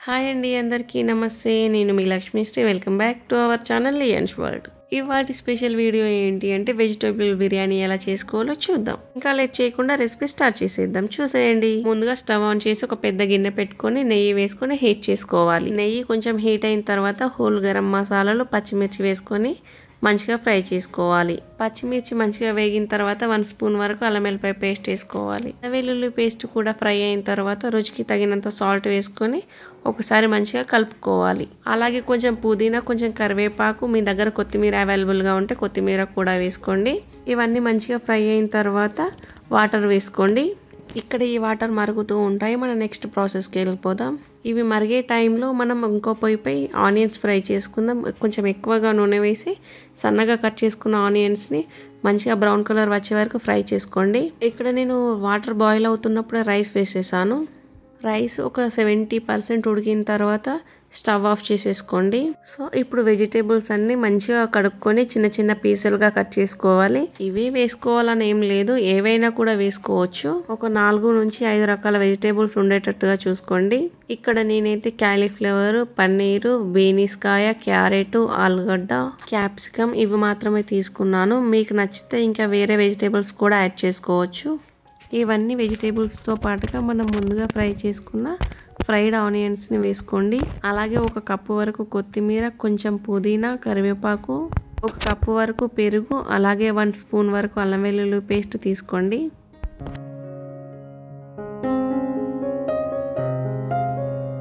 Hi అండి అందరికీ నమస్తే. నేను మీ Lakshmishri. Welcome back to our channel Lions World. ఇవాటి స్పెషల్ వీడియో ఏంటి అంటే వెజిటేబుల్ బిర్యానీ ఎలా చేసుకోవాలో చూద్దాం. ఇంకా లేట్ చేయకుండా రెసిపీ స్టార్ట్ చేసేద్దాం. చూసేయండి. ముందుగా స్టవ్ ఆన్ చేసి ఒక పెద్ద గిన్నె పెట్టుకొని నెయ్యి వేసుకొని హీట్ చేసుకోవాలి. నెయ్యి కొంచెం హీట్ అయిన తర్వాత హోల్ గరం మసాలాలు, పచ్చిమిర్చి వేసుకొని మంచిగా ఫ్రై చేసుకోవాలి. పచ్చిమిర్చి మంచిగా వేగిన తర్వాత 1 స్పూన్ వరకు అల్లం వెల్లిపాయ పేస్ట్ వేసుకోవాలి. వెల్లుల్లి పేస్ట్ కూడా ఫ్రై అయిన తర్వాత రుచికి తగినంత సాల్ట్ వేసుకొని ఒకసారి మంచిగా కలుపుకోవాలి. అలాగే కొంచెం పుదీనా, కొంచెం కరివేపాకు, మీ దగ్గర కొత్తిమీర అవైలబుల్గా ఉంటే కొత్తిమీర కూడా వేసుకోండి. ఇవన్నీ మంచిగా ఫ్రై అయిన తర్వాత వాటర్ వేసుకోండి. ఇక్కడ ఈ వాటర్ మరుగుతూ ఉంటాయి. మనం నెక్స్ట్ ప్రాసెస్కి వెళ్ళిపోదాం. ఇవి మరిగే టైంలో మనం ఇంకో పొయ్యిపై ఆనియన్స్ ఫ్రై చేసుకుందాం. కొంచెం ఎక్కువగా నూనె వేసి సన్నగా కట్ చేసుకున్న ఆనియన్స్ని మంచిగా బ్రౌన్ కలర్ వచ్చే వరకు ఫ్రై చేసుకోండి. ఇక్కడ నేను వాటర్ బాయిల్ అవుతున్నప్పుడు రైస్ వేసేసాను. రైస్ ఒక 70% ఉడికిన తర్వాత స్టవ్ ఆఫ్ చేసేసుకోండి. సో ఇప్పుడు వెజిటేబుల్స్ అన్ని మంచిగా కడుక్కొని చిన్న చిన్న పీసులుగా కట్ చేసుకోవాలి. ఇవే వేసుకోవాలని ఏం లేదు, ఏవైనా కూడా వేసుకోవచ్చు. ఒక 4 నుంచి 5 రకాల వెజిటేబుల్స్ ఉండేటట్టుగా చూసుకోండి. ఇక్కడ నేనైతే క్యాలీఫ్లవర్, పన్నీరు, బీనీస్ కాయ, క్యారెట్, ఆలుగడ్డ, క్యాప్సికమ్ ఇవి మాత్రమే తీసుకున్నాను. మీకు నచ్చితే ఇంకా వేరే వెజిటేబుల్స్ కూడా యాడ్ చేసుకోవచ్చు. ఇవన్నీ వెజిటేబుల్స్తో పాటుగా మనం ముందుగా ఫ్రై చేసుకున్న ఫ్రైడ్ ఆనియన్స్ని వేసుకోండి. అలాగే 1 కప్పు వరకు కొత్తిమీర, కొంచెం పుదీనా, కరివేపాకు, 1 కప్పు వరకు పెరుగు, అలాగే 1 స్పూన్ వరకు అల్లం వెల్లుల్లి పేస్ట్ తీసుకోండి.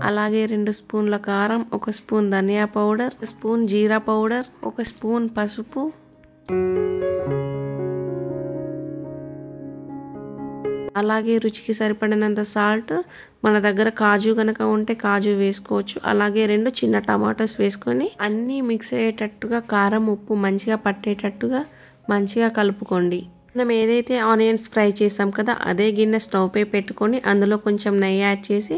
అలాగే 2 స్పూన్ల కారం, 1 స్పూన్ ధనియా పౌడర్, 1 స్పూన్ జీరా పౌడర్, 1 స్పూన్ పసుపు, అలాగే రుచికి సరిపడినంత సాల్ట్. మన దగ్గర కాజు కనుక ఉంటే కాజు వేసుకోవచ్చు. అలాగే 2 చిన్న టమాటోస్ వేసుకొని అన్నీ మిక్స్ అయ్యేటట్టుగా కారం, ఉప్పు మంచిగా పట్టేటట్టుగా మంచిగా కలుపుకోండి. మనం ఏదైతే ఆనియన్స్ ఫ్రై చేసాం కదా, అదే గిన్నె స్టవ్ పై పెట్టుకొని అందులో కొంచెం నెయ్యి యాడ్ చేసి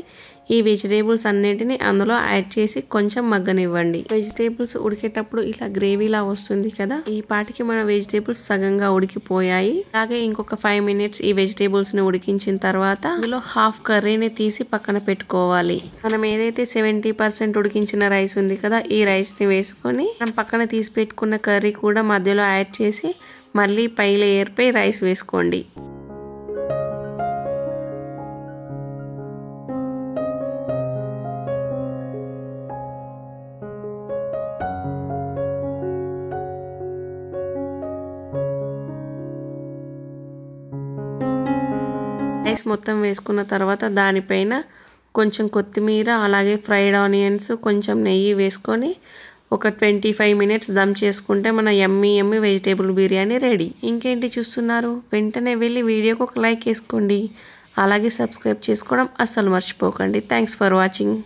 ఈ వెజిటేబుల్స్ అన్నిటిని అందులో యాడ్ చేసి కొంచెం మగ్గనివ్వండి. వెజిటేబుల్స్ ఉడికేటప్పుడు ఇలా గ్రేవీలా వస్తుంది కదా, ఈ పాటికి మన వెజిటేబుల్స్ సగంగా ఉడికిపోయాయి. అలాగే ఇంకొక 5 మినిట్స్ ఈ వెజిటేబుల్స్ ని ఉడికించిన తర్వాత అందులో హాఫ్ కర్రీని తీసి పక్కన పెట్టుకోవాలి. మనం ఏదైతే 70% ఉడికించిన రైస్ ఉంది కదా, ఈ రైస్ ని వేసుకొని మనం పక్కన తీసి పెట్టుకున్న కర్రీ కూడా మధ్యలో యాడ్ చేసి మళ్ళీ పై లేయర్ పై రైస్ వేసుకోండి. రైస్ మొత్తం వేసుకున్న తర్వాత దానిపైన కొంచెం కొత్తిమీర, అలాగే ఫ్రైడ్ ఆనియన్స్, కొంచెం నెయ్యి వేసుకొని ఒక 25 మినిట్స్ దమ్ చేసుకుంటే మన యమ్మీ వెజిటేబుల్ బిర్యానీ రెడీ. ఇంకేంటి చూస్తున్నారు? వెంటనే వెళ్ళి వీడియోకి ఒక లైక్ వేసుకోండి. అలాగే సబ్స్క్రైబ్ చేసుకోవడం అస్సలు మర్చిపోకండి. Thanks for watching.